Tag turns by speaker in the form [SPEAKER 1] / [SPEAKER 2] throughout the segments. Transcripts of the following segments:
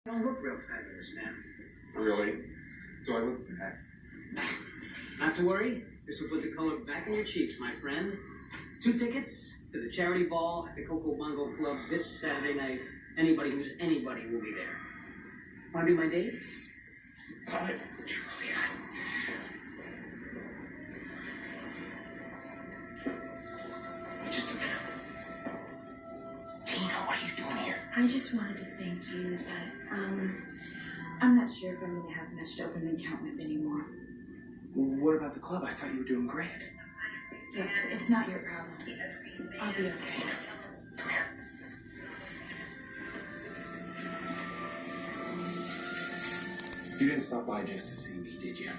[SPEAKER 1] don't look real fabulous now.
[SPEAKER 2] Really? Do I look bad?
[SPEAKER 1] Not to worry. This will put the color back in your cheeks, my friend. 2 tickets to the charity ball at the Coco Bongo Club this Saturday night. Anybody who's anybody will be there. Want to be my date?
[SPEAKER 2] Julia. Wait just a minute. Tina, what are you doing here?
[SPEAKER 3] I just wanted to thank you, but, I'm not sure if I'm going to have much to open the account with anymore.
[SPEAKER 2] What about the club? I thought you were doing great.
[SPEAKER 3] Look, it's not your problem. I'll be okay.
[SPEAKER 2] Tina, come here. You didn't stop by just to see me, did you?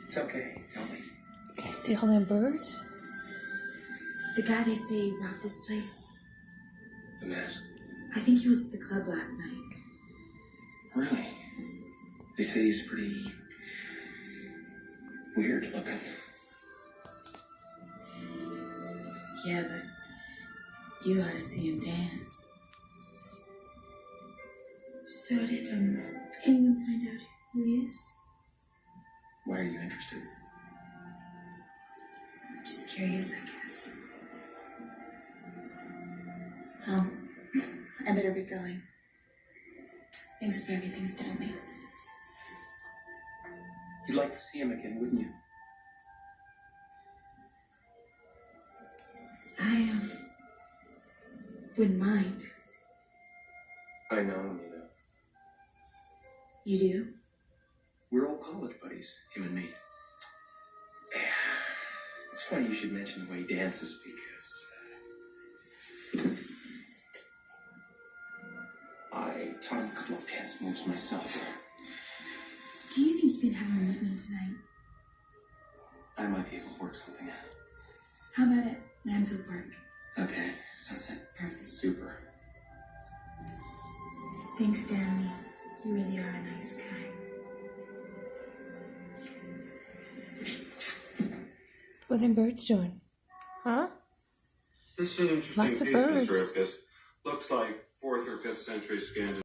[SPEAKER 2] It's okay. Tell me.
[SPEAKER 4] Can I see all them birds?
[SPEAKER 3] The guy they say robbed this place,
[SPEAKER 2] The mask.
[SPEAKER 3] I think he was at the club last night.
[SPEAKER 2] Really? They say he's pretty weird looking.
[SPEAKER 3] Yeah, but you ought to see him dance. So did anyone find out who he is?
[SPEAKER 2] Why are you interested?
[SPEAKER 3] Just curious, I guess. I better be going. Thanks for everything, Stanley.
[SPEAKER 2] You'd like to see him again, wouldn't you?
[SPEAKER 3] I, wouldn't mind.
[SPEAKER 2] I know him, you know.
[SPEAKER 3] You do?
[SPEAKER 2] We're all college buddies, him and me. It's funny you should mention the way he dances because I taught him a couple of dance moves myself.
[SPEAKER 3] Do you think you can have him meet me tonight?
[SPEAKER 2] I might be able to work something out.
[SPEAKER 3] How about at Lanfield Park?
[SPEAKER 2] Okay, sunset.
[SPEAKER 3] Perfect.
[SPEAKER 2] Super.
[SPEAKER 3] Thanks, Stanley. You really are a nice guy.
[SPEAKER 4] What are them birds doing? Huh?
[SPEAKER 5] This is an interesting
[SPEAKER 4] Lots of
[SPEAKER 5] piece,
[SPEAKER 4] birds.
[SPEAKER 5] Mr. Ipkiss. Looks like 4th or 5th century Scandinavian.